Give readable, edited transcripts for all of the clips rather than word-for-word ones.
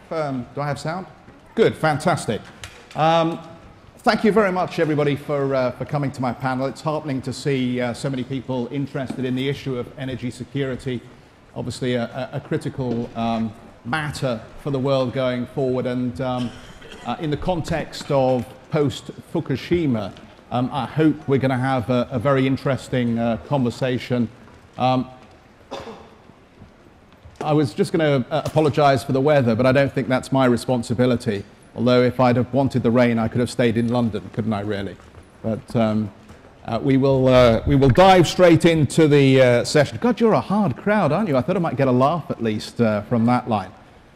Do I have sound? Good, fantastic. Thank you very much, everybody, for coming to my panel. It's heartening to see so many people interested in the issue of energy security, obviously a critical matter for the world going forward. And in the context of post-Fukushima, I hope we're going to have a very interesting conversation. I was just going to apologize for the weather, but I don't think that's my responsibility. Although if I'd have wanted the rain, I could have stayed in London, couldn't I, really? But we will dive straight into the session. God, you're a hard crowd, aren't you? I thought I might get a laugh at least from that line.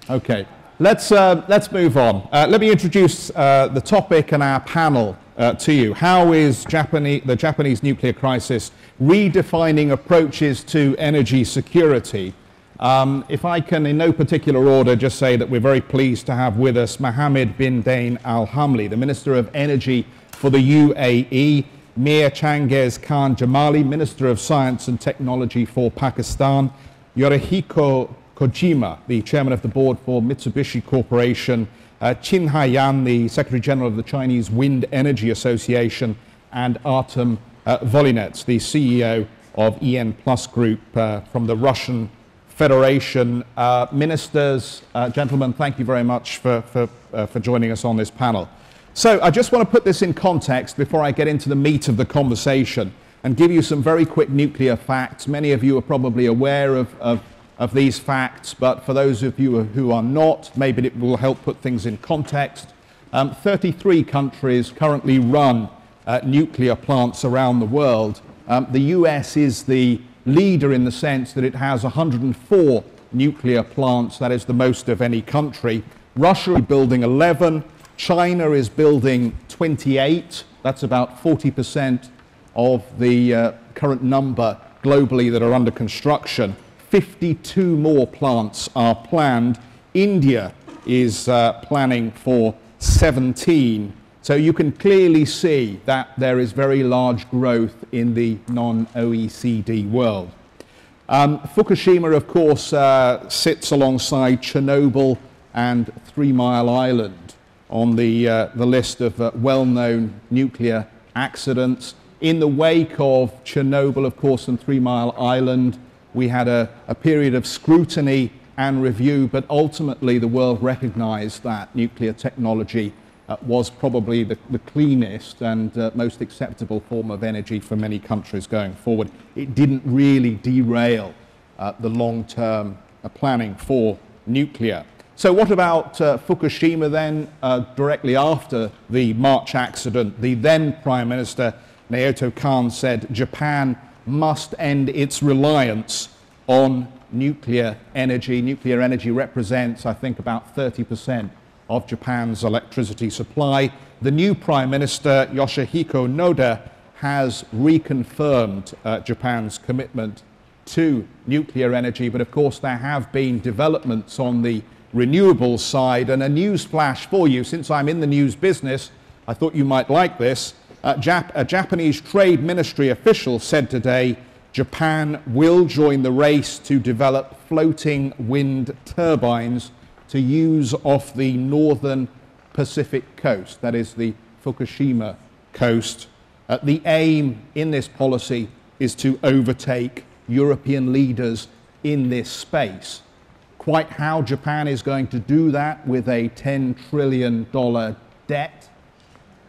Okay, let's move on. Let me introduce the topic and our panel to you. How is the Japanese nuclear crisis redefining approaches to energy security? If I can, in no particular order, just say that we're very pleased to have with us Mohammed bin Dain Al-Hamli, the Minister of Energy for the UAE, Mir Changiz Khan Jamali, Minister of Science and Technology for Pakistan, Yorihiko Kojima, the Chairman of the Board for Mitsubishi Corporation, Qin Haiyan, the Secretary General of the Chinese Wind Energy Association, and Artem Volinets, the CEO of EN Plus Group from the Russian Federation. Ministers, gentlemen, thank you very much for joining us on this panel. So I just want to put this in context before I get into the meat of the conversation and give you some very quick nuclear facts. Many of you are probably aware of these facts, but for those of you who are not, maybe it will help put things in context. 33 countries currently run nuclear plants around the world. The US is the leader in the sense that it has 104 nuclear plants, that is the most of any country. Russia is building 11, China is building 28, that's about 40% of the current number globally that are under construction. 52 more plants are planned. India is planning for 17. So you can clearly see that there is very large growth in the non-OECD world. Fukushima, of course, sits alongside Chernobyl and 3 Mile Island on the list of well-known nuclear accidents. In the wake of Chernobyl, of course, and 3 Mile Island, we had a period of scrutiny and review, but ultimately the world recognized that nuclear technology was probably the cleanest and most acceptable form of energy for many countries going forward. It didn't really derail the long-term planning for nuclear. So what about Fukushima then? Directly after the March accident, the then Prime Minister Naoto Kan said Japan must end its reliance on nuclear energy. Nuclear energy represents, I think, about 30% of Japan's electricity supply. The new Prime Minister, Yoshihiko Noda, has reconfirmed Japan's commitment to nuclear energy, but of course there have been developments on the renewables side. And a news flash for you, since I'm in the news business, I thought you might like this. A Japanese Trade Ministry official said today Japan will join the race to develop floating wind turbines to use off the northern Pacific coast, that is the Fukushima coast. The aim in this policy is to overtake European leaders in this space. Quite how Japan is going to do that with a $10 trillion debt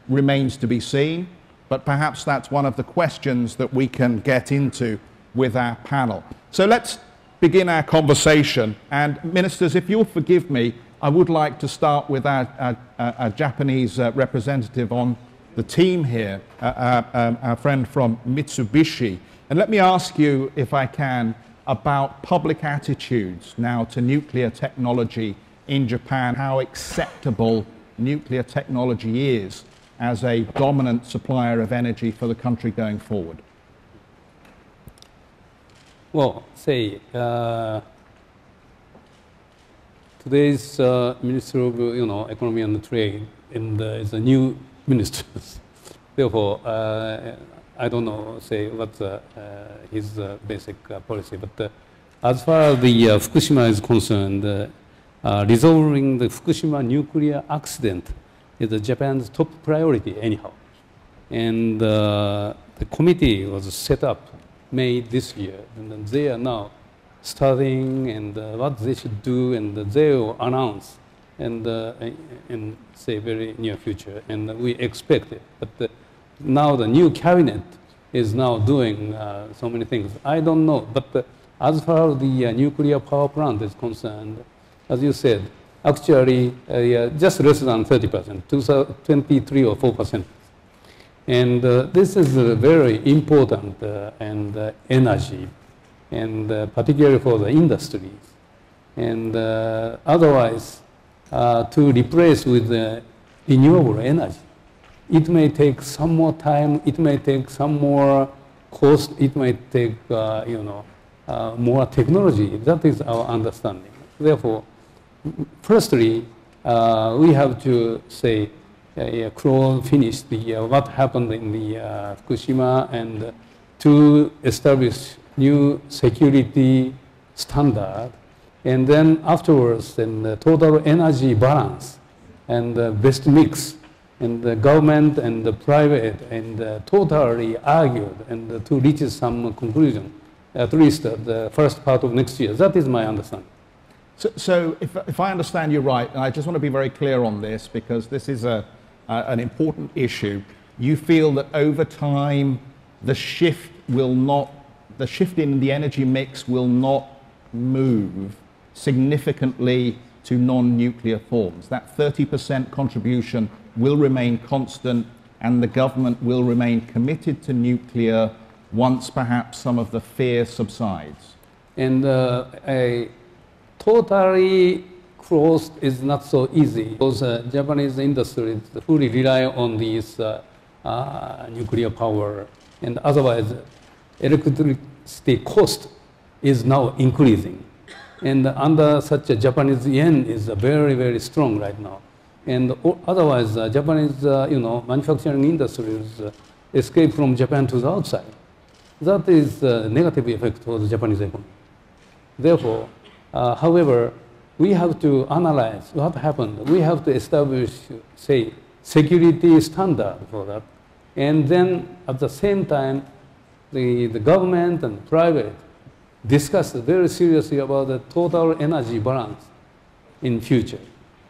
remains to be seen, but perhaps that's one of the questions that we can get into with our panel. So let's begin our conversation. And ministers, if you'll forgive me, I would like to start with our Japanese representative on the team here, our friend from Mitsubishi. And let me ask you, if I can, about public attitudes now to nuclear technology in Japan, how acceptable nuclear technology is as a dominant supplier of energy for the country going forward. Well, today's Minister of Economy and Trade is a new minister. Therefore, I don't know what's his basic policy. But as far as the Fukushima is concerned, resolving the Fukushima nuclear accident is Japan's top priority anyhow. And the committee was set up May this year, and then they are now studying and what they should do, and they will announce and in say very near future, and we expect it. But now the new cabinet is now doing so many things. I don't know, but as far as the nuclear power plant is concerned, as you said, actually just less than 30%, 23 or 4%. And this is very important and energy, and particularly for the industries. And otherwise, to replace with renewable energy, it may take some more time, it may take some more cost, it may take more technology. That is our understanding. Therefore, firstly, we have to say, finish what happened in the Fukushima, and to establish new security standard, and then afterwards, then the total energy balance and the best mix, and the government and the private and totally argued, and to reach some conclusion, at least the first part of next year. That is my understanding. So if I understand you right, and I just want to be very clear on this because this is an important issue, you feel that over time the shift in the energy mix will not move significantly to non-nuclear forms. That 30% contribution will remain constant, and the government will remain committed to nuclear once perhaps some of the fear subsides. And a totally closed is not so easy, because Japanese industry fully rely on these nuclear power, and otherwise electricity cost is now increasing. And under such a Japanese yen is very, very strong right now. And otherwise, Japanese manufacturing industries escape from Japan to the outside. That is a negative effect for the Japanese economy. Therefore, however, we have to analyze what happened. We have to establish, say, security standard for that. And then at the same time, the government and private discuss very seriously about the total energy balance in future.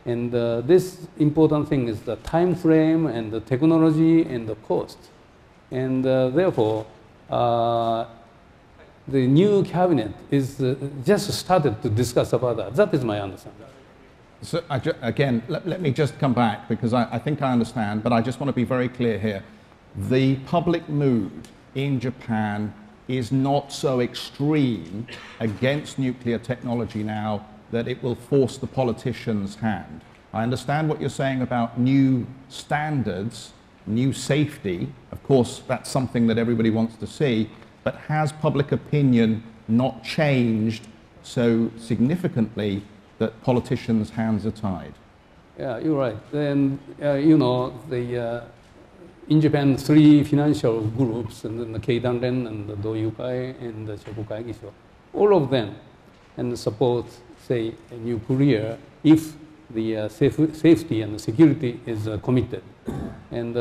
And this important thing is the time frame and the technology and the cost. And therefore, the new cabinet is just started to discuss about that. That is my understanding. So again, let me just come back, because I think I understand, but I just want to be very clear here. The public mood in Japan is not so extreme against nuclear technology now that it will force the politicians' hand. I understand what you're saying about new standards, new safety. Of course, that's something that everybody wants to see. But has public opinion not changed so significantly that politicians' hands are tied? Yeah, you're right. Then, in Japan, 3 financial groups, and then the Keidanren and the Doyukai and the Shokukai Gisho, all of them and support, say, nuclear if the safety and the security is committed. And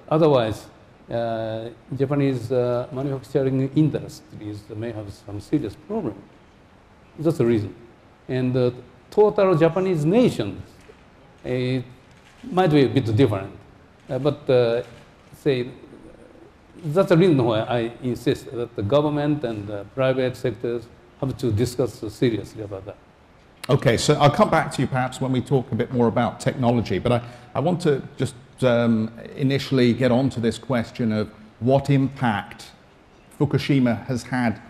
otherwise, Japanese manufacturing industries may have some serious problem. That's the reason. And the total Japanese nation might be a bit different, but say that's the reason why I insist that the government and the private sectors have to discuss seriously about that. Okay, so I'll come back to you perhaps when we talk a bit more about technology, but I want to just initially get onto this question of what impact Fukushima has had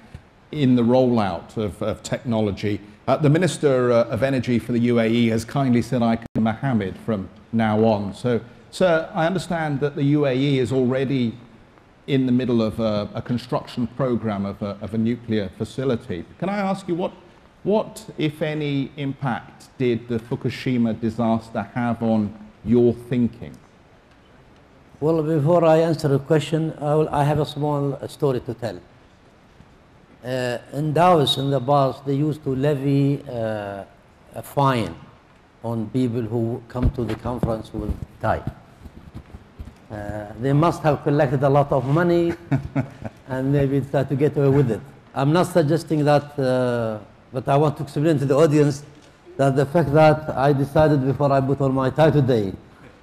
in the rollout of technology. The Minister of Energy for the UAE has kindly said I can Mohammed from now on. So, sir, I understand that the UAE is already in the middle of a construction program of a nuclear facility. Can I ask you what, if any, impact did the Fukushima disaster have on your thinking? Well, before I answer the question, I have a small story to tell. In Taos, in the past, they used to levy a fine on people who come to the conference will die. They must have collected a lot of money and maybe try to get away with it. I'm not suggesting that, but I want to explain to the audience that the fact that I decided before I put on my tie today,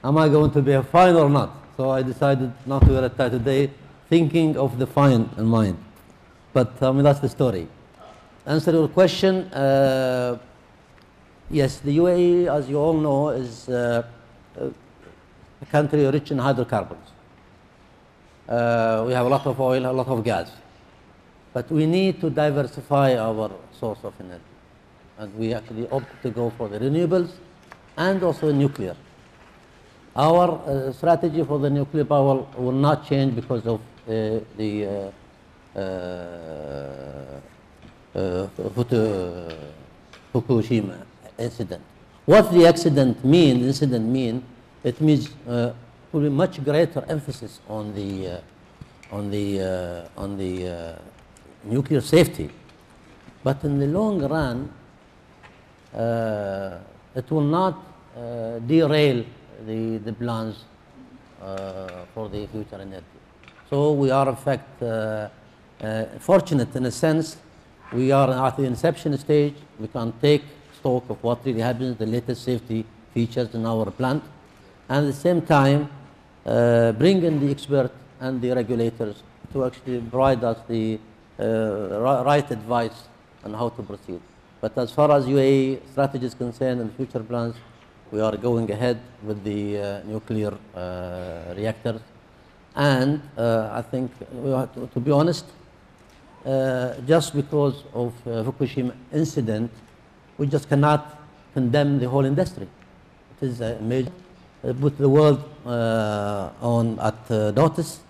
am I going to be a fine or not? So I decided not to wear a tie today, thinking of the fine in mind. But that's the story. Answer your question, yes, the UAE, as you all know, is a country rich in hydrocarbons. We have a lot of oil, a lot of gas. But we need to diversify our source of energy. And we actually opt to go for the renewables and also nuclear. Our strategy for the nuclear power will not change because of the Fukushima incident. What the incident mean? It means probably much greater emphasis on the nuclear safety. But in the long run, it will not derail the plans for the future energy. So we are in fact fortunate in a sense. We are at the inception stage. We can take stock of what really happens, the latest safety features in our plant, and at the same time bring in the experts and the regulators to actually provide us the right advice on how to proceed. But as far as UAE strategy is concerned and future plans, we are going ahead with the nuclear reactors. And I think, to be honest, just because of Fukushima incident, we just cannot condemn the whole industry. It is a major, put the world at notice,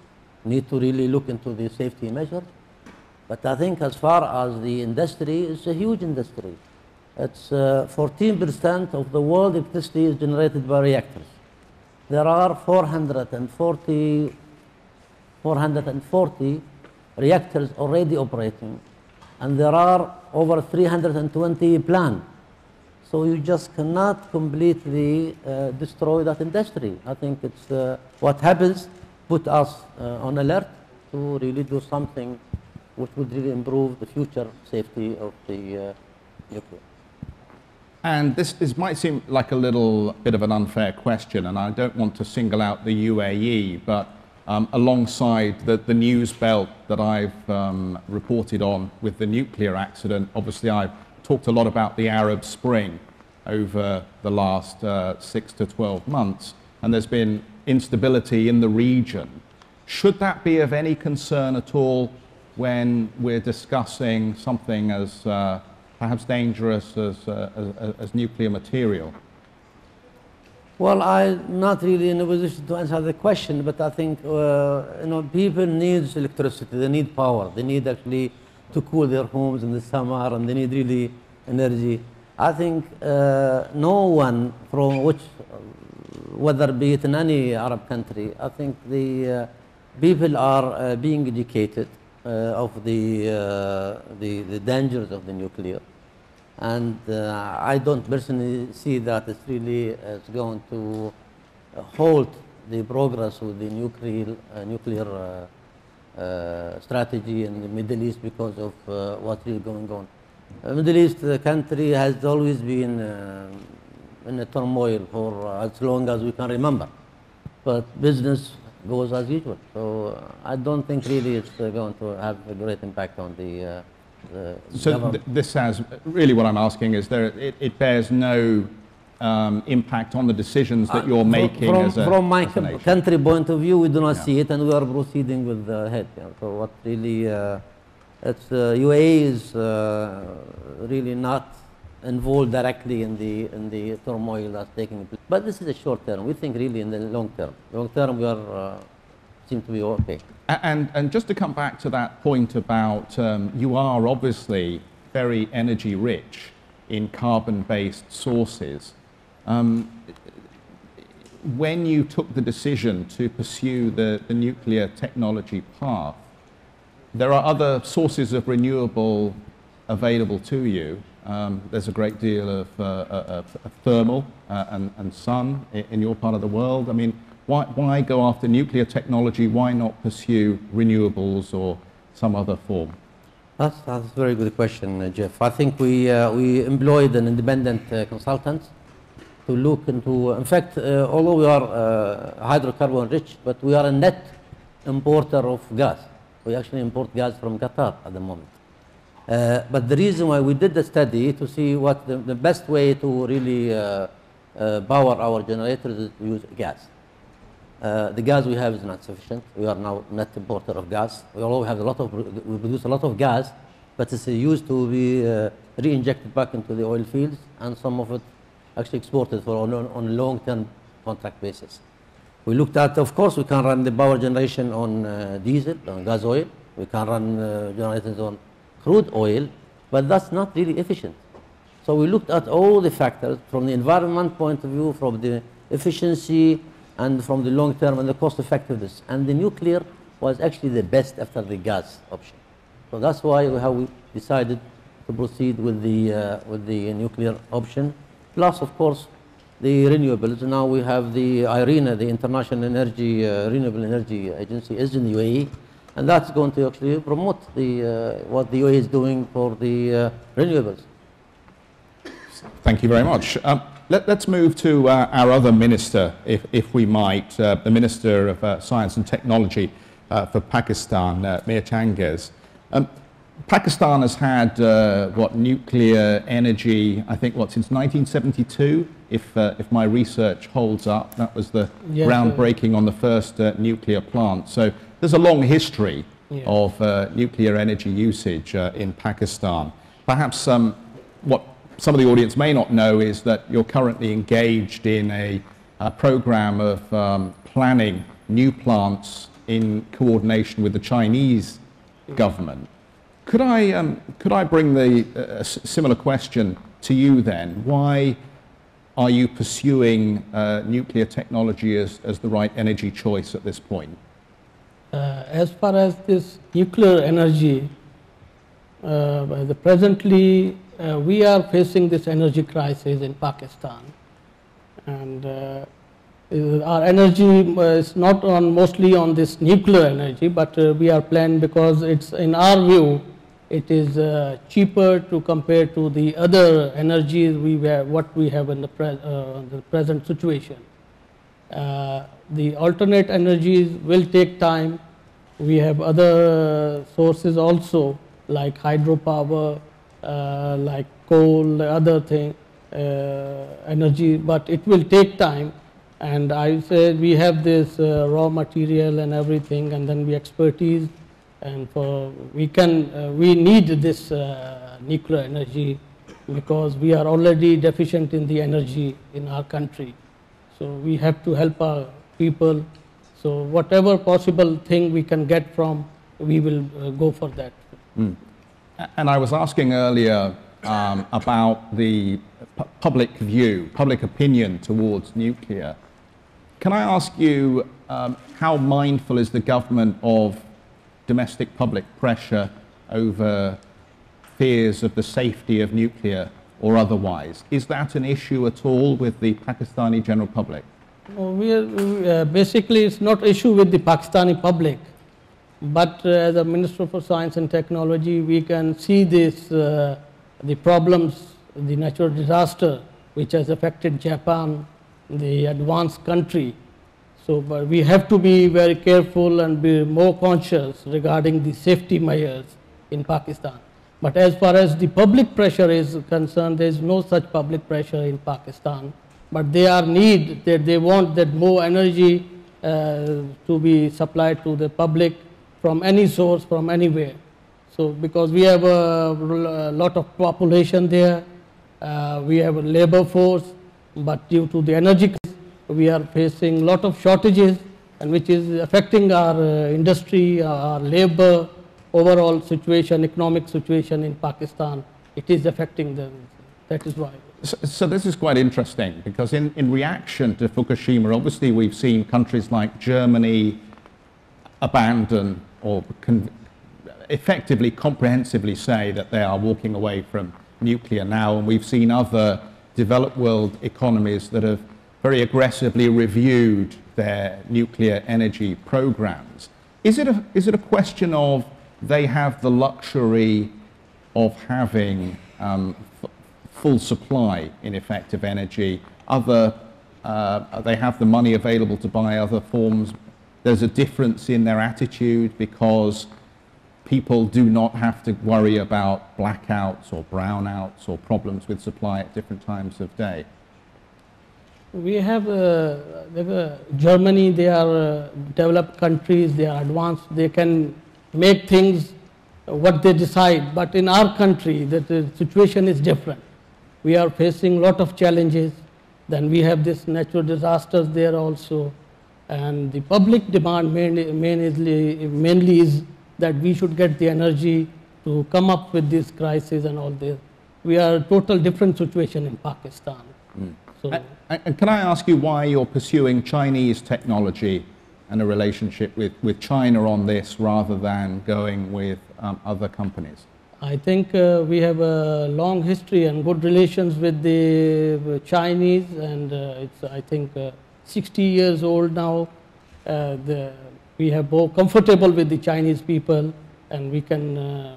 need to really look into the safety measures. But I think as far as the industry, it's a huge industry. It's 14% of the world electricity is generated by reactors. There are 440 reactors already operating, and there are over 320 planned. So you just cannot completely destroy that industry. I think it's what happens put us on alert to really do something which would really improve the future safety of the nuclear. And this might seem like a little bit of an unfair question, and I don't want to single out the UAE, but alongside the news belt that I've reported on with the nuclear accident, obviously I've talked a lot about the Arab Spring over the last 6 to 12 months, and there's been instability in the region. Should that be of any concern at all when we're discussing something as perhaps dangerous as nuclear material? Well, I'm not really in a position to answer the question, but I think people need electricity, they need power, they need actually to cool their homes in the summer, and they need really energy. I think no one from whether be it in any Arab country, I think the people are being educated of the dangers of the nuclear. And I don't personally see that it's really going to halt the progress with the nuclear strategy in the Middle East because of what's really going on. The Middle East country has always been in a turmoil for as long as we can remember. But business goes as usual. So I don't think really it's going to have a great impact on the this has, really what I'm asking is it bears no impact on the decisions that you're making from my nation. country point of view, we do not see it, and we are proceeding with the head. So what really, UAE is really not involved directly in the turmoil that's taking place. But this is a short term. We think really in the long term. Long term, we are seem to be okay. And just to come back to that point about you are obviously very energy rich in carbon-based sources. When you took the decision to pursue the nuclear technology path, there are other sources of renewable available to you. There's a great deal of thermal and sun in your part of the world. I mean, why go after nuclear technology? Why not pursue renewables or some other form? That's a very good question, Jeff. I think we employed an independent consultant to look into, in fact, although we are hydrocarbon rich, but we are a net importer of gas. We actually import gas from Qatar at the moment. But the reason why we did the study to see what the best way to really power our generators is to use gas. The gas we have is not sufficient. We are now net importer of gas. We produce a lot of gas, but it's used to be re-injected back into the oil fields, and some of it actually exported for on a long-term contract basis. We looked at, of course, we can run the power generation on diesel, on gas oil. We can run generators on crude oil, but that's not really efficient. So we looked at all the factors from the environment point of view, from the efficiency, and from the long term and the cost effectiveness. And the nuclear was actually the best after the gas option. So that's why we decided to proceed with the nuclear option. Plus, of course, the renewables. Now we have the IRENA, the International Energy Renewable Energy Agency, is in the UAE, and that's going to actually promote what the UAE is doing for the renewables. Thank you very much. Let's move to our other minister, if we might, the Minister of Science and Technology for Pakistan, Mir Changez. Pakistan has had, nuclear energy, I think, since 1972, if my research holds up. That was the groundbreaking on the first nuclear plant. So there's a long history of nuclear energy usage in Pakistan. Perhaps what some of the audience may not know is that you're currently engaged in a program of planning new plants in coordination with the Chinese government. Could I bring the similar question to you then? Why are you pursuing nuclear technology as the right energy choice at this point? As far as this nuclear energy, presently we are facing this energy crisis in Pakistan, and our energy is not mostly on this nuclear energy, but we are planning, because it's, in our view, it is cheaper to compare to the other energies what we have in the present situation. The alternate energies will take time. We have other sources also, like hydropower, like coal, other thing, energy, but it will take time. And I say we have this raw material and everything, and then we expertise, and we need this nuclear energy, because we are already deficient in the energy in our country. So we have to help our people. So whatever possible thing we can get from, we will go for that. Mm. And I was asking earlier about the public view, public opinion towards nuclear. Can I ask you, how mindful is the government of domestic public pressure over fears of the safety of nuclear or otherwise? Is that an issue at all with the Pakistani general public? Basically, it's not an issue with the Pakistani public. But as a Minister for Science and Technology, we can see this, the problems, the natural disaster which has affected Japan, the advanced country. So but we have to be very careful and be more conscious regarding the safety measures in Pakistan. But as far as the public pressure is concerned, there is no such public pressure in Pakistan. But they want that more energy to be supplied to the public from any source, from anywhere. So because we have a lot of population there, we have a labor force, but due to the energy crisis, we are facing a lot of shortages, and which is affecting our industry, our labor, overall situation, economic situation in Pakistan. It is affecting them. That is why. So this is quite interesting, because in reaction to Fukushima, obviously we've seen countries like Germany abandon or effectively, comprehensively say that they are walking away from nuclear now, and we've seen other developed world economies that have very aggressively reviewed their nuclear energy programs. Is it a question of they have the luxury of having full supply, in effect, of energy? They have the money available to buy other forms. There's a difference in their attitude because people do not have to worry about blackouts or brownouts or problems with supply at different times of day. We have Germany, they are developed countries, they are advanced, they can make things what they decide. But in our country, the situation is different. We are facing a lot of challenges. Then we have this natural disasters there also. And the public demand mainly is that we should get the energy to come up with this crisis and all this. We are a total different situation in Pakistan. So, and can I ask you why you're pursuing Chinese technology and a relationship with China on this rather than going with other companies? I think we have a long history and good relations with the Chinese, and it's, I think, 60 years old now. We have more comfortable with the Chinese people, and we can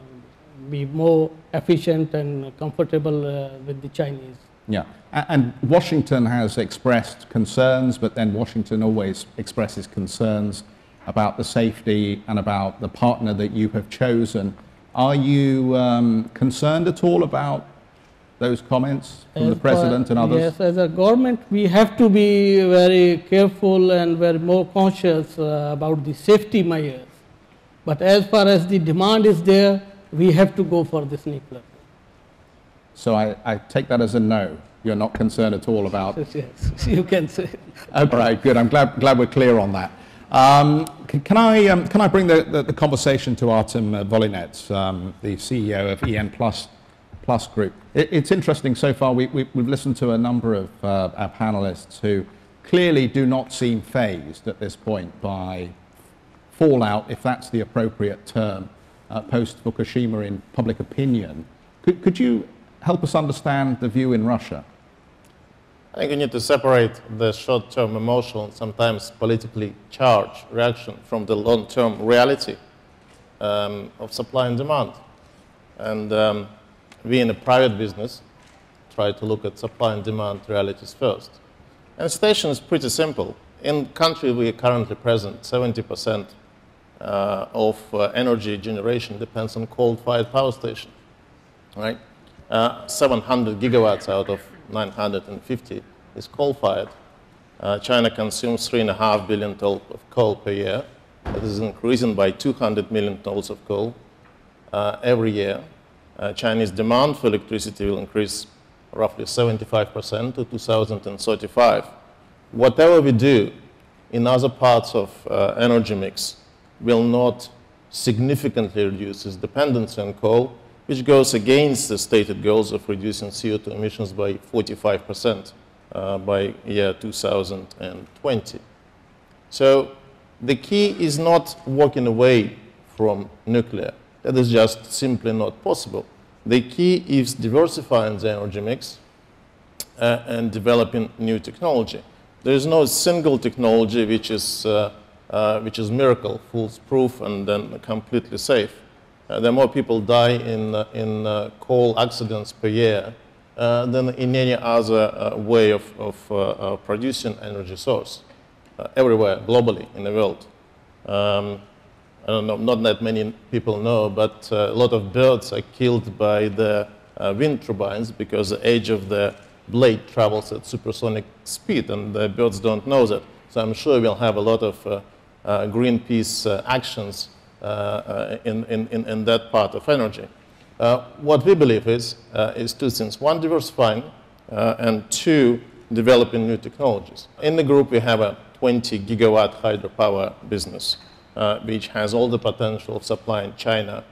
be more efficient and comfortable with the Chinese. Yeah, and Washington has expressed concerns, but then Washington always expresses concerns about the safety and about the partner that you have chosen. Are you concerned at all about those comments from the President and others? Yes, as a government, we have to be very careful and very more conscious about the safety measures. But as far as the demand is there, we have to go for this nuclear. So I take that as a no. You're not concerned at all about... Yes, you can say. All right, good. I'm glad we're clear on that. Can I bring the conversation to Artem Volinets, the CEO of EN Plus Group? It's interesting so far. We've listened to a number of our panelists who clearly do not seem fazed at this point by fallout, if that's the appropriate term, post-Fukushima in public opinion. Could you help us understand the view in Russia? I think you need to separate the short-term emotional, sometimes politically charged reaction from the long-term reality of supply and demand. And we in a private business try to look at supply and demand realities first. And the situation is pretty simple. In the country we are currently present, 70% of energy generation depends on coal-fired power station, right? 700 gigawatts out of 950 is coal-fired. China consumes 3.5 billion tons of coal per year. That is increasing by 200 million tons of coal every year. Chinese demand for electricity will increase roughly 75% to 2035. Whatever we do in other parts of energy mix will not significantly reduce its dependency on coal, which goes against the stated goals of reducing CO2 emissions by 45% by year 2020. So the key is not walking away from nuclear. That is just simply not possible. The key is diversifying the energy mix and developing new technology. There is no single technology which is miracle, foolproof, and then completely safe. The more people die in coal accidents per year than in any other way of producing energy source everywhere, globally, in the world. I don't know, not that many people know, but a lot of birds are killed by the wind turbines because the edge of the blade travels at supersonic speed, and the birds don't know that. So I'm sure we'll have a lot of Greenpeace actions in that part of energy. What we believe is two things. One, diversifying, and two, developing new technologies. In the group, we have a 20 gigawatt hydropower business, which has all the potential of supplying China,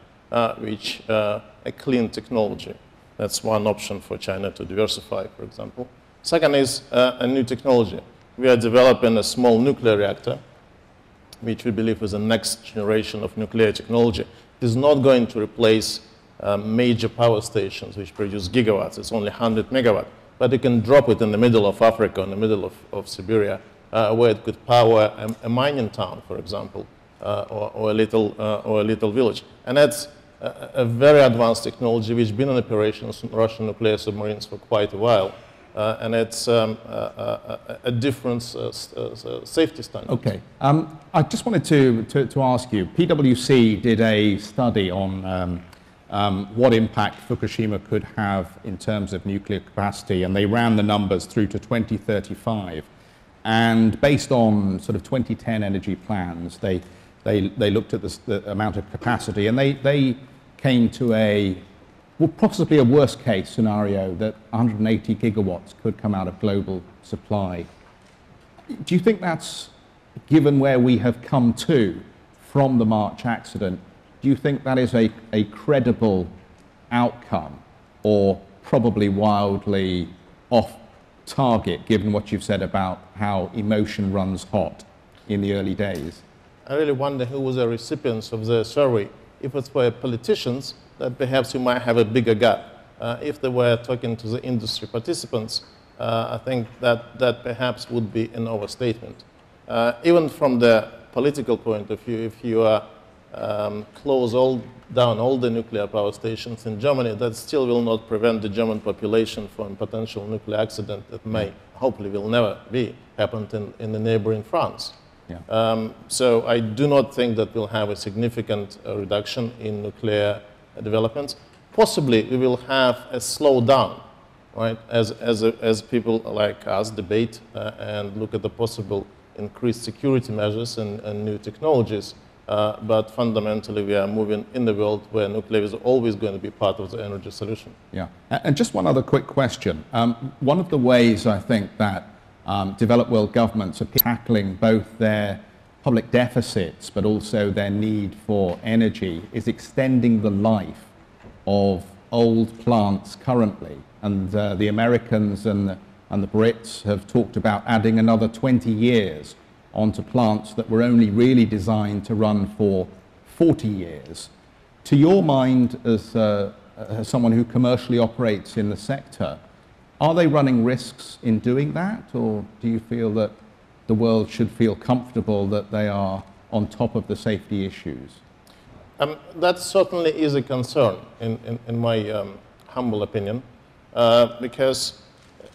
which a clean technology. That's one option for China to diversify, for example. Second is a new technology. We are developing a small nuclear reactor, which we believe is the next generation of nuclear technology. It is not going to replace major power stations which produce gigawatts. It's only 100 megawatt. But you can drop it in the middle of Africa, in the middle of Siberia, where it could power a mining town, for example, or a little village. And that's a very advanced technology which has been in operations in Russian nuclear submarines for quite a while. And it's a different safety standard. Okay. I just wanted to ask you, PwC did a study on what impact Fukushima could have in terms of nuclear capacity, and they ran the numbers through to 2035. And based on sort of 2010 energy plans, they looked at the amount of capacity, and they came to possibly a worst case scenario that 180 gigawatts could come out of global supply. Do you think that's, given where we have come to from the March accident, do you think that is a credible outcome, or probably wildly off target, given what you've said about how emotion runs hot in the early days? I really wonder who was the recipients of the survey. If it were politicians, that perhaps you might have a bigger gap. If they were talking to the industry participants, I think that perhaps would be an overstatement. Even from the political point of view, if you close down all the nuclear power stations in Germany, that still will not prevent the German population from potential nuclear accident that may, hopefully will never be, happened in the neighboring France. Yeah. So I do not think that we'll have a significant reduction in nuclear developments. Possibly we will have a slowdown, right, as people like us debate and look at the possible increased security measures and new technologies. But fundamentally, we are moving in the world where nuclear is always going to be part of the energy solution. Yeah. And just one other quick question. One of the ways I think that developed world governments are tackling both their public deficits but also their need for energy is extending the life of old plants currently. And the Americans and the Brits have talked about adding another 20 years onto plants that were only really designed to run for 40 years. To your mind, as someone who commercially operates in the sector, are they running risks in doing that, or do you feel that the world should feel comfortable that they are on top of the safety issues? That certainly is a concern, in my humble opinion, because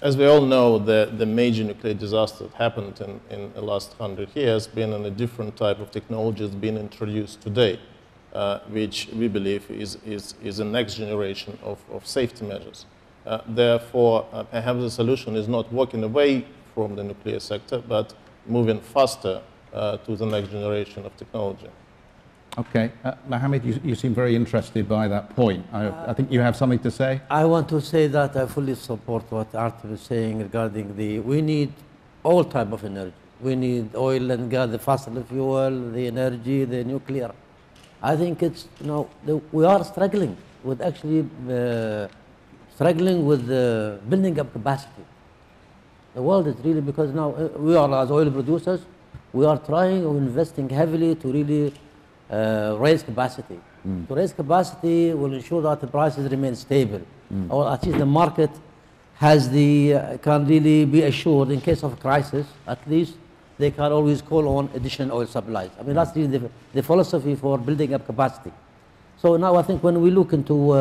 as we all know, the major nuclear disaster that happened in the last 100 years been in a different type of technology that's been introduced today, which we believe is a next generation of safety measures. Therefore, perhaps the solution is not walking away from the nuclear sector, but moving faster to the next generation of technology. Okay. Mohammed, you seem very interested by that point. I think you have something to say? I want to say that I fully support what Artem is saying regarding we need all type of energy. We need oil and gas, the fossil fuel, the energy, the nuclear. I think it's, we are struggling with building up capacity. The world is really, because now we are as oil producers, we are trying or investing heavily to really raise capacity. To raise capacity will ensure that the prices remain stable, or at least the market can really be assured in case of crisis. At least they can always call on additional oil supplies. I mean, that's really the philosophy for building up capacity. So now I think when we look into,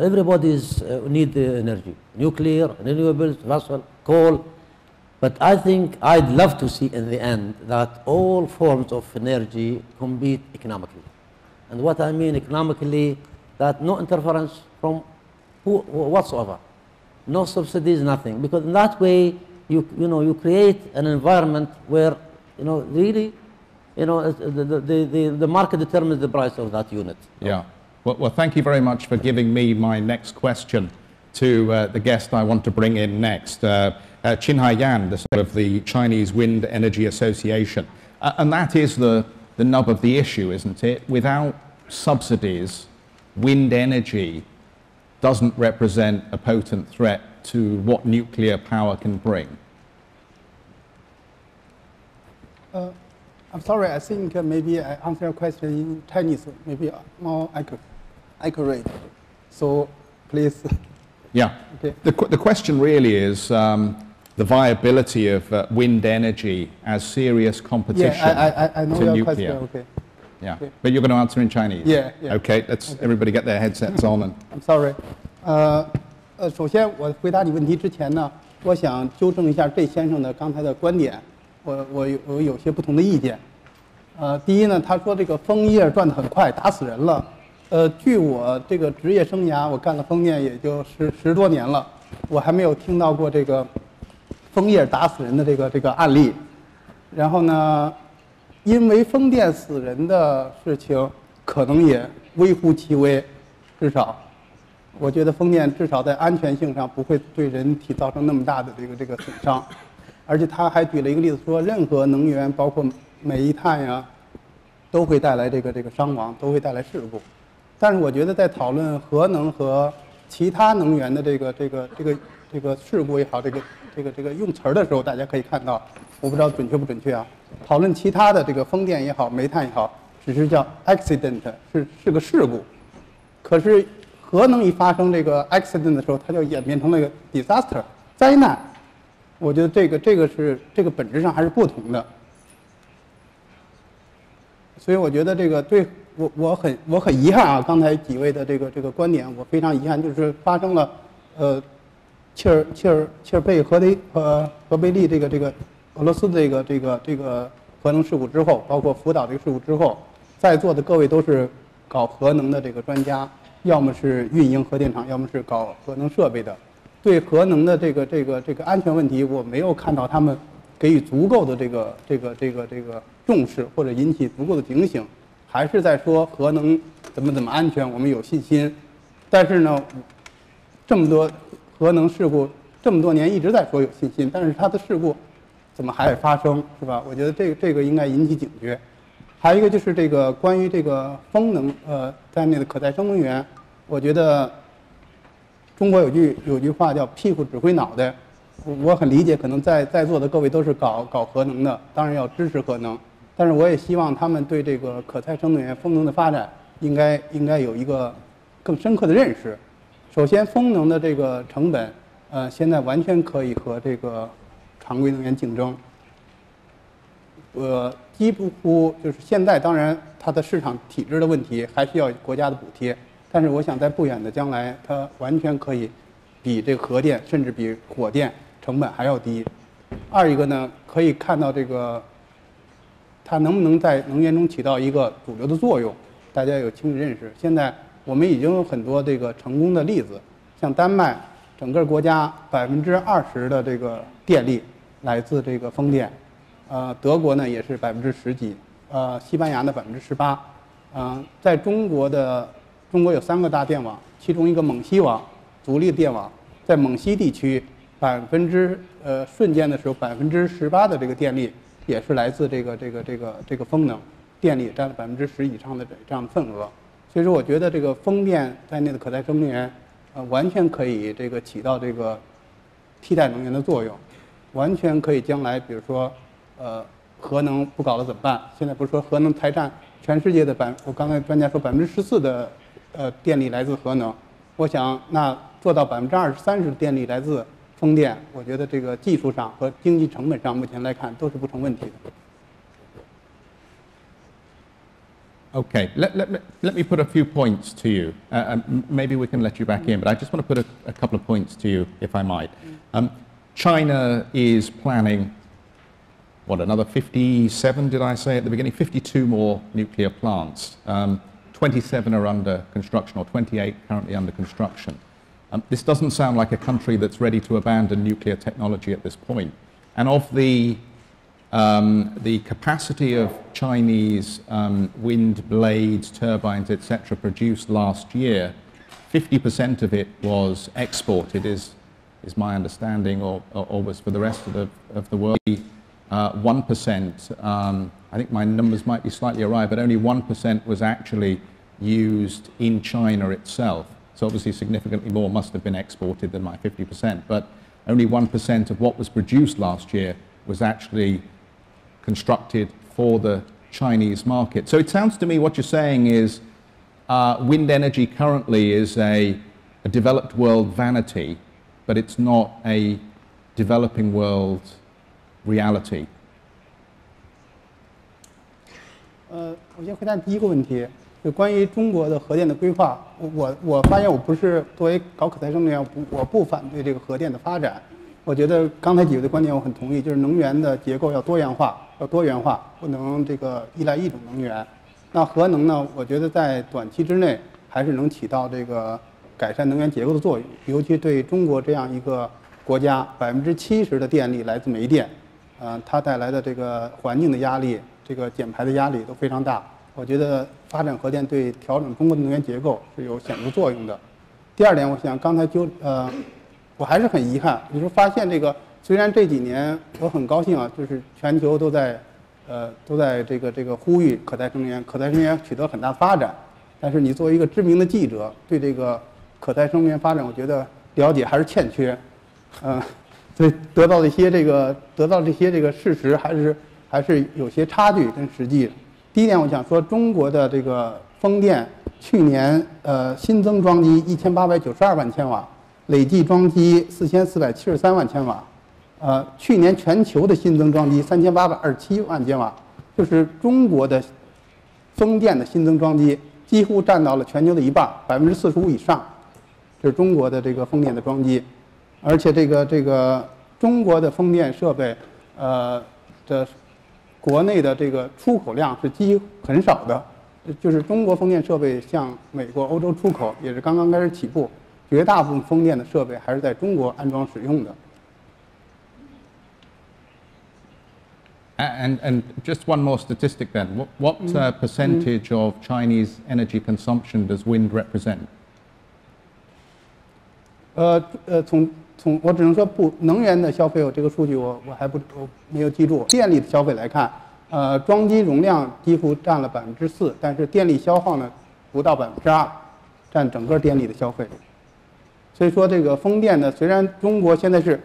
everybody's need the energy, nuclear, renewables, fossil, coal. But I think I'd love to see in the end that all forms of energy compete economically. And what I mean economically, that no interference from whatsoever, no subsidies, nothing. Because in that way, you create an environment where, really, the market determines the price of that unit. Yeah. Well, thank you very much for giving me my next question to the guest I want to bring in next. Qinhai Yan, the head of the Chinese Wind Energy Association. And that is the nub of the issue, isn't it? Without subsidies, wind energy doesn't represent a potent threat to what nuclear power can bring. I'm sorry, I think maybe I answer your question in Chinese, maybe more accurate. accurate. So please. Yeah. Okay. The question really is the viability of wind energy as serious competition I know to your nuclear. question. Okay. Yeah. Okay. But you're going to answer in Chinese. Yeah. Okay. Let's everybody get their headsets on and. I'm sorry. 首先我回答你问题之前呢，我想纠正一下这先生的刚才的观点，我有些不同的意见。第一呢，他说这个枫叶转得很快，打死人了。据我这个职业生涯，我干了风电也就十多年了，我还没有听到过这个枫叶打死人的这个案例。然后呢，因为风电死人的事情可能也微乎其微，至少我觉得风电至少在安全性上不会对人体造成那么大的这个损伤。而且他还举了一个例子说，任何能源包括煤炭呀，都会带来这个伤亡，都会带来事故。但是我觉得在讨论核能和其他能源的这个事故也好，这个用词儿的时候，大家可以看到，我不知道准确不准确啊。讨论其他的这个风电也好，煤炭也好，只是叫 accident， 是个事故。可是核能一发生这个 accident 的时候，它就演变成了一个 disaster 灾难。我觉得这个本质上还是不同的。所以我觉得这个对我很遗憾啊，刚才几位的这个观点，我非常遗憾，就是发生了切尔贝核贝利这个俄罗斯的这个核能事故之后，包括福岛这个事故之后，在座的各位都是搞核能的这个专家，要么是运营核电厂，要么是搞核能设备的。对核能的这个安全问题，我没有看到他们给予足够的这个重视，或者引起足够的警醒，还是在说核能怎么安全，我们有信心。但是呢，这么多核能事故，这么多年一直在说有信心，但是它的事故怎么还发生，是吧？我觉得这个应该引起警觉。还有一个就是这个关于这个风能在内的可再生能源，我觉得中国有句话叫屁股指挥脑袋，我很理解，可能在座的各位都是搞核能的，当然要支持核能，但是我也希望他们对这个可再生能源、风能的发展应该有一个更深刻的认识。首先，风能的这个成本，现在完全可以和这个常规能源竞争。几乎就是现在，当然它的市场体制的问题还需要国家的补贴，但是我想在不远的将来，它完全可以比这个核电，甚至比火电成本还要低。二一个呢，可以看到这个它能不能在能源中起到一个主流的作用，大家有清晰认识。现在我们已经有很多这个成功的例子，像丹麦，整个国家20%的这个电力来自这个风电，德国呢也是10%几，西班牙呢18%，在中国有3个大电网，其中一个蒙西网，独立电网，在蒙西地区瞬间的时候18%的这个电力也是来自这个风能，电力占了10%以上的这样的份额。所以说，我觉得这个风电在内的可再生能源，完全可以这个起到这个替代能源的作用，完全可以将来比如说核能不搞了怎么办？现在不是说核能才占全世界的我刚才专家说14%的电力来自核能，我想那做到20%、30%的电力来自风电，我觉得这个技术上和经济成本上目前来看都是不成问题的。Okay, let me put a few points to you. Maybe we can let you back in, but I just want to put a couple of points to you, if I might. China is planning, another 57, did I say at the beginning? 52 more nuclear plants. 27 are under construction, or 28 currently under construction. This doesn't sound like a country that's ready to abandon nuclear technology at this point. And of the capacity of Chinese wind blades, turbines, etc., produced last year, 50% of it was exported, is my understanding, or was for the rest of the world. 1%, I think my numbers might be slightly awry, but only 1% was actually used in China itself. So obviously significantly more must have been exported than my 50%, but only 1% of what was produced last year was actually constructed for the Chinese market. So it sounds to me what you're saying is wind energy currently is a developed world vanity, but it's not a developing world reality. 我先回答第一个问题，就关于中国的核电的规划。我发现我不是作为搞可再生能源，我不反对这个核电的发展。我觉得刚才几位的观点我很同意，就是能源的结构要多元化，不能这个依赖一种能源。那核能呢？我觉得在短期之内还是能起到这个改善能源结构的作用，尤其对中国这样一个国家，70%的电力来自煤电，它带来的这个环境的压力。这个减排的压力都非常大，我觉得发展核电对调整中国的能源结构是有显著作用的。第二点，我想刚才我还是很遗憾，就是发现这个虽然这几年我很高兴啊，就是全球都在这个呼吁可再生能源取得很大发展，但是你作为一个知名的记者，对这个可再生能源发展，我觉得了解还是欠缺，所以得到这些这个事实还是有些差距跟实际的。第一点，我想说，中国的这个风电去年新增装机1892万千瓦，累计装机4473万千瓦。去年全球的新增装机3827万千瓦，就是中国的风电的新增装机几乎占到了全球的一半，45%以上，这是中国的这个风电的装机。而且这个中国的风电设备的国内的这个出口量是几乎很少的，就是中国风电设备向美国、欧洲出口也是刚刚开始起步，绝大部分风电的设备还是在中国安装使用的。And just one more statistic then. What percentage of Chinese energy consumption does wind represent? 我只能说能源的消费，这个数据我没有记住。电力的消费来看，装机容量几乎占了4%，但是电力消耗呢不到2%，占整个电力的消费。所以说这个风电呢，虽然中国现在是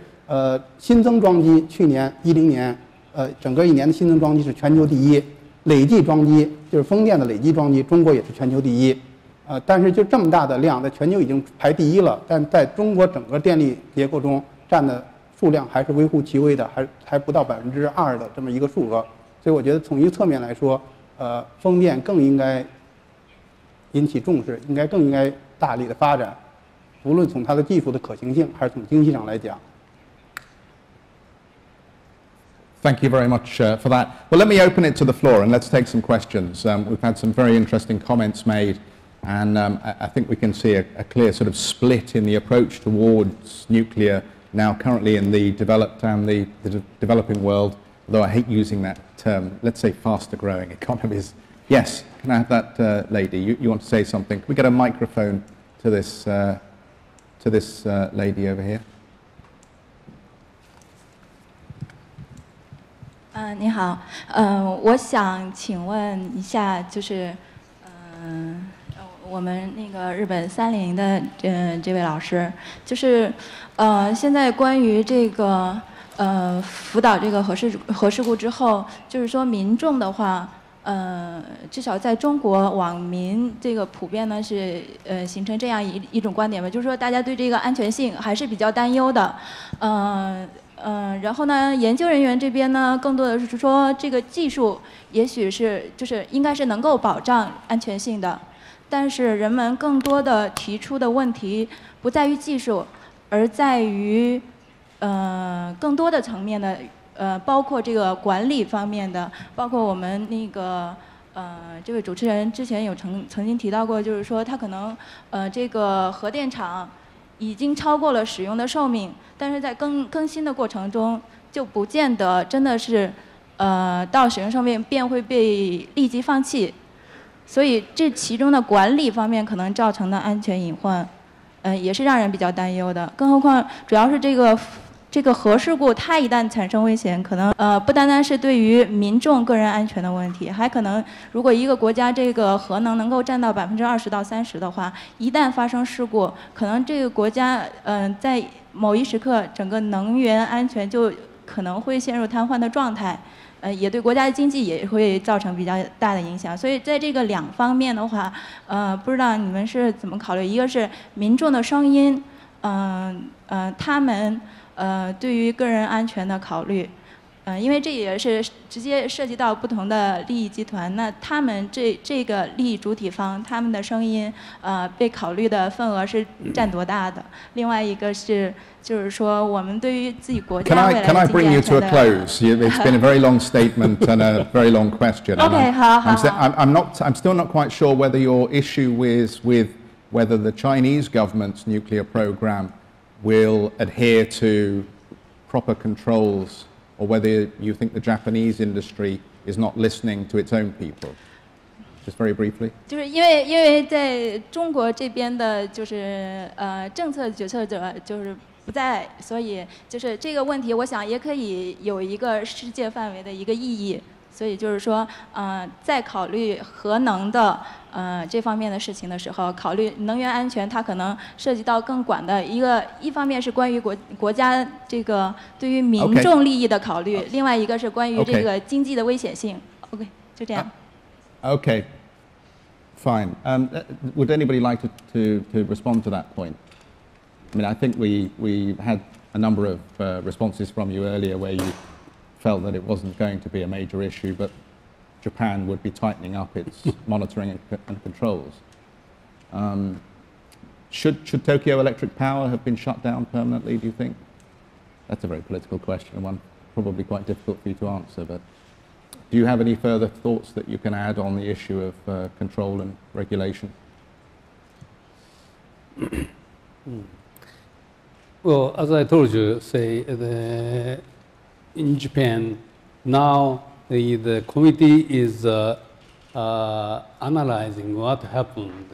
新增装机，去年10年整个一年的新增装机是全球第一，累计装机就是风电的累计装机，中国也是全球第一。但是就这么大的量，在全球已经排第一了，但在中国整个电力结构中占的数量还是微乎其微的，还不到2%的这么一个数额。所以我觉得从一个侧面来说，风电更应该引起重视，更应该大力的发展，无论从它的技术的可行性，还是从经济上来讲。Thank you very much for that. Well, let me open it to the floor and let's take some questions. We've had some very interesting comments made. And I think we can see a clear sort of split in the approach towards nuclear now currently in the developed and the developing world, although I hate using that term, let's say faster growing economies. Yes, can I have that lady? You want to say something? Can we get a microphone to this lady over here? 你好，我想请问一下，就是我们那个日本30的这位老师，就是现在关于这个福岛这个核事故之后，就是说民众的话，至少在中国网民这个普遍呢是形成这样一种观点吧，就是说大家对这个安全性还是比较担忧的，然后呢，研究人员这边呢，更多的是说这个技术也许是就是应该是能够保障安全性的。但是人们更多的提出的问题不在于技术，而在于更多的层面的包括这个管理方面的，包括我们那个这位主持人之前有曾经提到过，就是说他可能这个核电厂已经超过了使用的寿命，但是在更新的过程中就不见得真的是到使用寿命便会被立即放弃。所以这其中的管理方面可能造成的安全隐患，也是让人比较担忧的。更何况主要是这个核事故，它一旦产生危险，可能不单单是对于民众个人安全的问题，还可能如果一个国家这个核能够占到20%到30%的话，一旦发生事故，可能这个国家在某一时刻整个能源安全就可能会陷入瘫痪的状态。也对国家的经济也会造成比较大的影响。所以在这个两方面的话，不知道你们是怎么考虑？一个是民众的声音，他们对于个人安全的考虑。因为这也是直接涉及到不同的利益集团，那他们这个利益主体方他们的声音，被考虑的份额是占多大的？另外一个是，就是说我们对于自己国家未来的经济安全的。Can I bring you to a close? It's been a very long statement and a very long question. Okay, 好。I'm still not quite sure whether your issue is with whether the Chinese government's nuclear program will adhere to proper controls, or whether you think the Japanese industry is not listening to its own people. Just very briefly. 就是因为在中国这边的，就是政策决策者就是不在，所以就是这个问题，我想也可以有一个世界范围的一个意义。所以就是说，在考虑核能的这方面的事情的时候，考虑能源安全，它可能涉及到更广的一方面是关于国家这个对于民众利益的考虑，另外一个是关于这个经济的危险性。OK， 就这样。Okay, fine. Would anybody like to respond to that point? I mean, I think we had a number of responses from you earlier where you felt that it wasn't going to be a major issue, but Japan would be tightening up its monitoring and controls. Should Tokyo Electric Power have been shut down permanently, do you think? That's a very political question, and one probably quite difficult for you to answer, but do you have any further thoughts that you can add on the issue of control and regulation? Well, as I told you, in Japan, now the committee is analyzing what happened,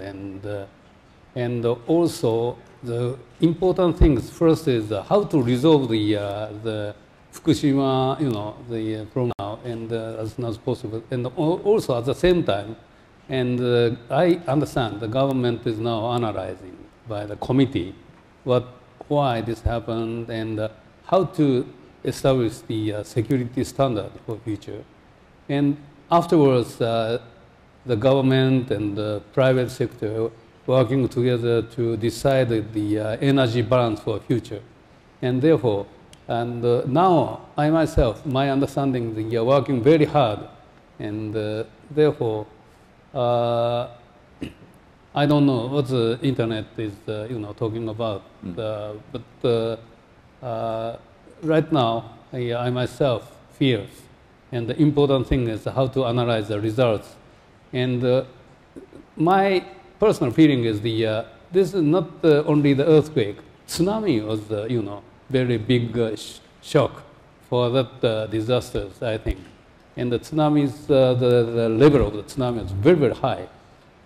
and also the important things first is how to resolve the Fukushima, from now and as soon as possible, and also at the same time, and I understand the government is now analyzing by the committee why this happened and how to establish the security standard for future. And afterwards, the government and the private sector working together to decide the energy balance for future. And therefore, now I myself, my understanding, they are working very hard. And therefore, I don't know what the internet is, talking about. But right now, I myself fears, and the important thing is how to analyze the results. And my personal feeling is this is not only the earthquake. Tsunami was, very big shock for that disasters, I think. And the tsunamis, the level of the tsunami is very, very high.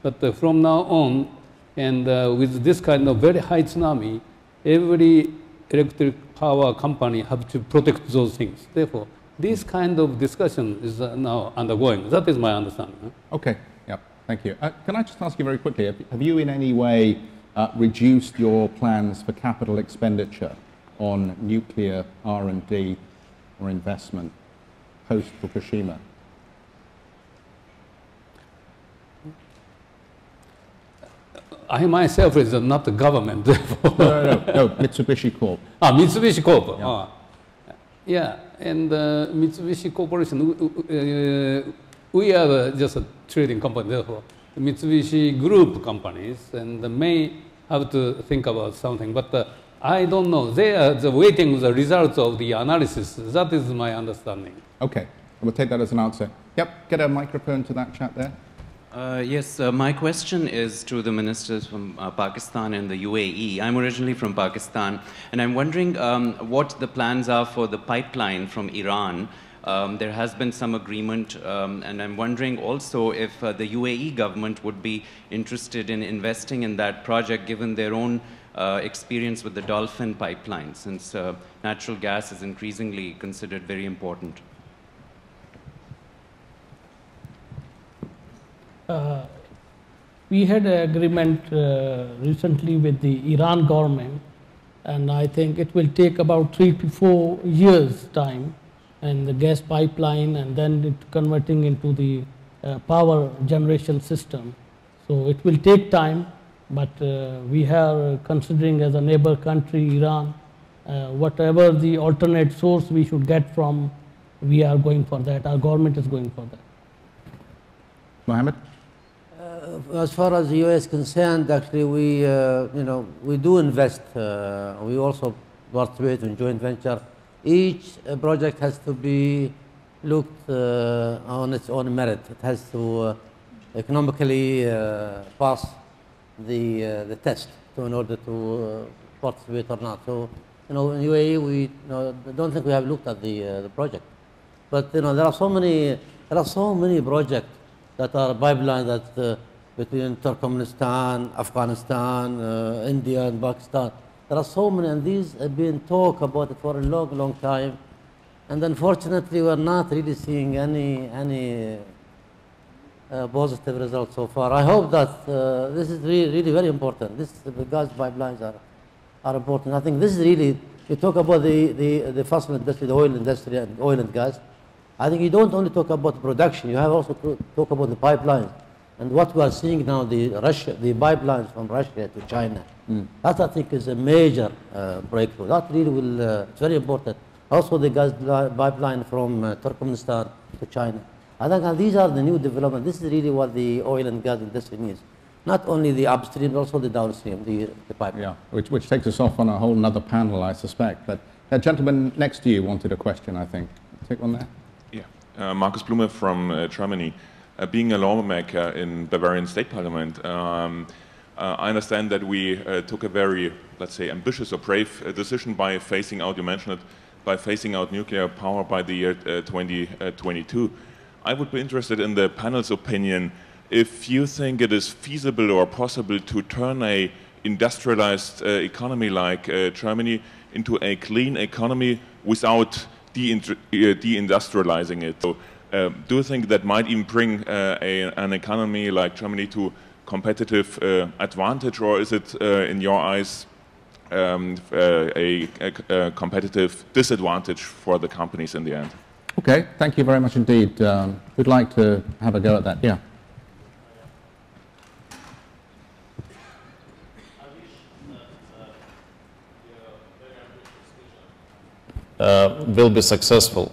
But from now on, and with this kind of very high tsunami, every electric power company have to protect those things. Therefore, this kind of discussion is now undergoing. That is my understanding. Okay, yeah, thank you. Can I just ask you very quickly, have you in any way reduced your plans for capital expenditure on nuclear R&D or investment post-Fukushima? I myself is not the government, therefore. No, Mitsubishi Corp. Mitsubishi Corp. Yeah. Yeah, and Mitsubishi Corporation, we are just a trading company, therefore. The Mitsubishi Group companies, and may have to think about something, but I don't know. They are waiting the results of the analysis. That is my understanding. Okay, we'll take that as an answer. Yep, get a microphone to that chat there. Yes, my question is to the ministers from Pakistan and the UAE. I'm originally from Pakistan, and I'm wondering what the plans are for the pipeline from Iran. There has been some agreement, and I'm wondering also if the UAE government would be interested in investing in that project, given their own experience with the Dolphin pipeline, since natural gas is increasingly considered very important. We had an agreement recently with the Iran government, and I think it will take about 3 to 4 years' time and the gas pipeline, and then converting into the power generation system. So it will take time, but we are considering as a neighbor country, Iran, whatever the alternate source we should get from, we are going for that. Our government is going for that. Mohammed? As far as the U.S. is concerned, actually, we do invest. We also participate in joint venture. Each project has to be looked on its own merit. It has to economically pass the test in order to participate or not. So, in UAE, we don't think we have looked at the project. But there are so many projects that are pipelines that between Turkmenistan, Afghanistan, India, and Pakistan. There are so many, and these have been talked about it for a long, long time. And unfortunately, we are not really seeing any positive results so far. I hope that this is really very important. The gas pipelines are important. I think this is really, you talk about the fossil industry, the oil industry, and oil and gas. I think you don't only talk about production, you have also to talk about the pipelines. And what we are seeing now, the pipelines from Russia to China, that I think is a major breakthrough. That really will, it's very important. Also the gas pipeline from Turkmenistan to China. I think these are the new developments. This is really what the oil and gas industry needs. Not only the upstream, but also the downstream, the pipeline. Yeah, which takes us off on a whole another panel, I suspect. But that gentleman next to you wanted a question, I think. Take one there. Yeah, Markus Blume from Germany. Being a lawmaker in Bavarian State Parliament, I understand that we took a very, let's say, ambitious or brave decision by phasing out, you mentioned it, by phasing out nuclear power by the year 2022. I would be interested in the panel's opinion if you think it is feasible or possible to turn a industrialized economy like Germany into a clean economy without deindustrializing it. So, do you think that might even bring an economy like Germany to competitive advantage, or is it, in your eyes, a competitive disadvantage for the companies in the end? Okay, thank you very much indeed. Who'd like to have a go at that? Yeah. Will be successful.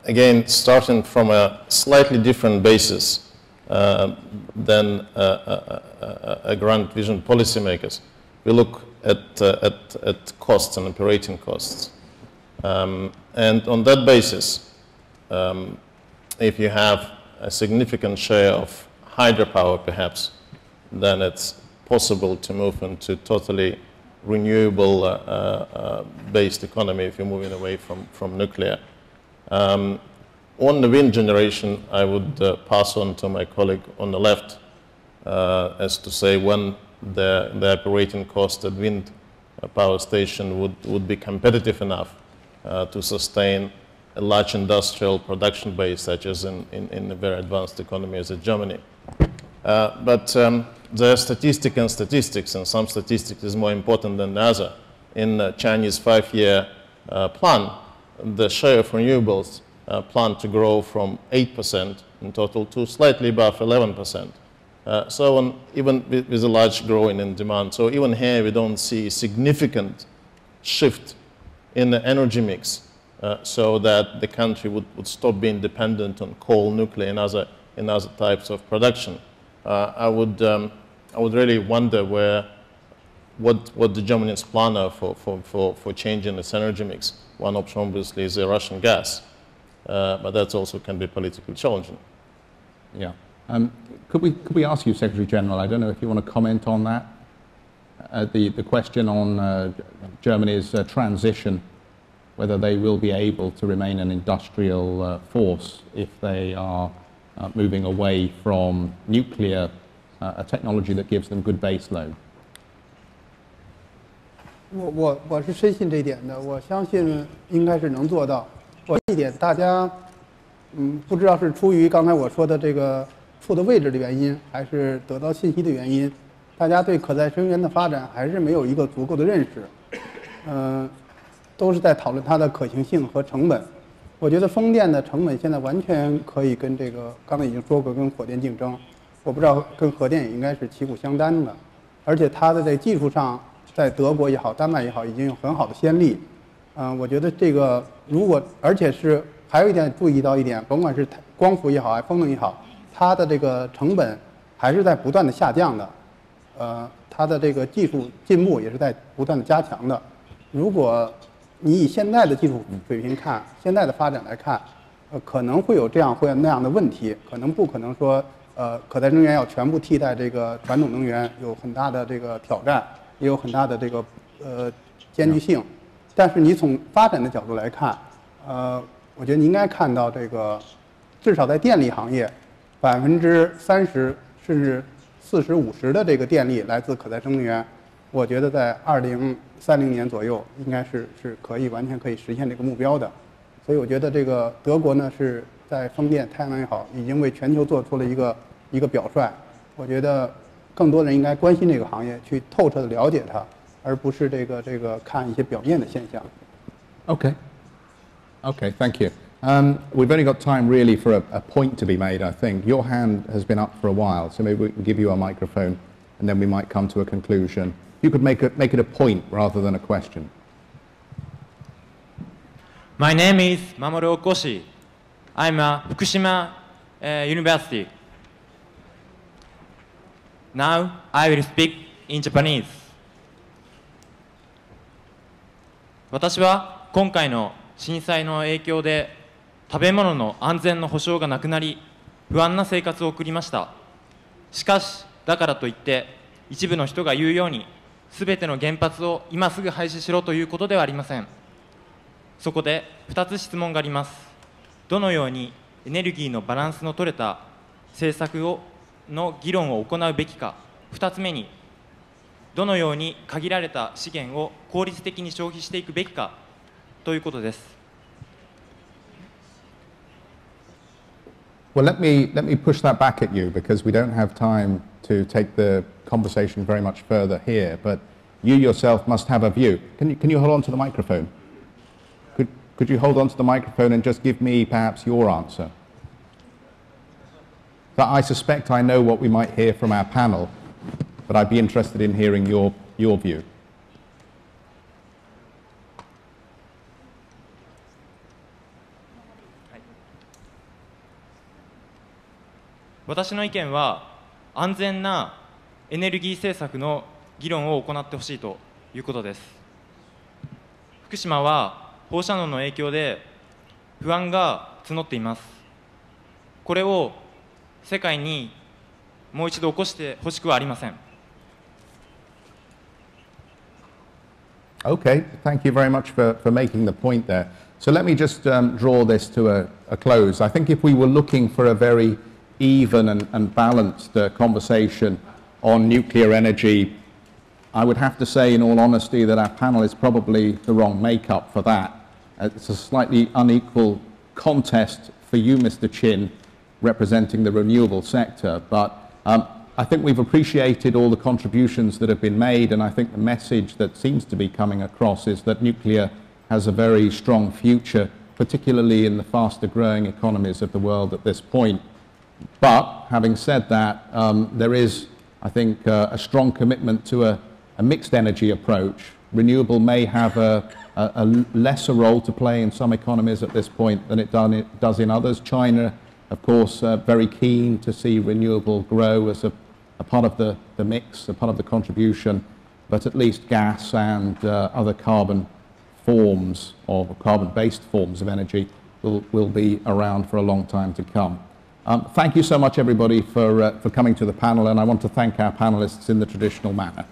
Again, starting from a slightly different basis than a grand vision policymakers, we look at costs and operating costs. And on that basis, if you have a significant share of hydropower, perhaps, then it's possible to move into totally renewable based economy if you're moving away from nuclear. On the wind generation, I would pass on to my colleague on the left as to say when the operating cost at wind power station would be competitive enough to sustain a large industrial production base such as in a very advanced economy as Germany. But there are statistics and statistics, and some statistics is more important than the other. In the Chinese 5-year plan, the share of renewables planned to grow from 8% in total to slightly above 11%. So even with a large growing in demand. So even here we don't see significant shift in the energy mix so that the country would stop being dependent on coal, nuclear, and other types of production. I would really wonder what the Germany's plan are for changing its energy mix. One option obviously is the Russian gas, but that also can be politically challenging. Yeah. Could we ask you, Secretary General, I don't know if you want to comment on that, the question on Germany's transition, whether they will be able to remain an industrial force if they are moving away from nuclear, a technology that gives them good base load. 我是深信这一点的，我相信应该是能做到。我这一点大家不知道是出于刚才我说的这个处的位置的原因，还是得到信息的原因，大家对可再生能源的发展还是没有一个足够的认识。都是在讨论它的可行性和成本。我觉得风电的成本现在完全可以跟这个刚才已经说过跟火电竞争，我不知道跟核电也应该是旗鼓相当的，而且它的这技术上，在德国也好，丹麦也好，已经有很好的先例。我觉得这个如果而且是还有一点注意到一点，甭管是光伏也好，还是风能也好，它的这个成本还是在不断的下降的，它的这个技术进步也是在不断的加强的。如果你以现在的技术水平看，现在的发展来看，可能会有这样或那样的问题，可能不可能说，可再生能源要全部替代这个传统能源，有很大的这个挑战，也有很大的这个艰巨性。但是你从发展的角度来看，我觉得你应该看到这个，至少在电力行业，30%甚至40%、50%的这个电力来自可再生能源。我觉得在2030年左右，应该是完全可以实现这个目标的。所以我觉得这个德国呢是在风电、太阳能也好，已经为全球做出了一个表率。我觉得更多人应该关心这个行业，去透彻的了解它，而不是这个看一些表面的现象。Okay, thank you. We've only got time really for a point to be made, I think. Your hand has been up for a while, so maybe we can give you a microphone and then we might come to a conclusion. You could make it a point rather than a question. My name is Mamoru Okoshi. I'm at Fukushima University. Now I will speak in Japanese. 私は今回の震災の影響で食べ物の安全の保障がなくなり、不安な生活を送りました。しかし、だからといって一部の人が言うようにすべての原発を今すぐ廃止しろということではありません。そこで2つ質問があります。どのようにエネルギーのバランスの取れた政策の議論を行うべきか。2つ目に、どのように限られた資源を効率的に消費していくべきかということです。Well, let me push that back at you because we don't have time to take the conversation very much further here. But you yourself must have a view. Can you hold on to the microphone? Could you hold on to the microphone and just give me perhaps your answer? But I suspect I know what we might hear from our panel, but I'd be interested in hearing your view. 私の意見は安全なエネルギー政策の議論を行ってほしいということです。福島は放射能の影響で不安が募っています。これを世界にもう一度起こしてほしくはありません。Okay, thank you very much for making the point there. So let me just draw this to a close. I think if we were looking for a very even and balanced conversation on nuclear energy, I would have to say in all honesty that our panel is probably the wrong makeup for that. It's a slightly unequal contest for you, Mr. Chin, representing the renewable sector, but I think we've appreciated all the contributions that have been made, and I think the message that seems to be coming across is that nuclear has a very strong future, particularly in the faster growing economies of the world at this point. But having said that, there is, I think, a strong commitment to a mixed energy approach. Renewable may have a lesser role to play in some economies at this point than it does in others. China, of course, very keen to see renewable grow as a part of the mix, a part of the contribution, but at least gas and other carbon forms or carbon-based forms of energy will be around for a long time to come. Thank you so much, everybody, for coming to the panel, and I want to thank our panelists in the traditional manner.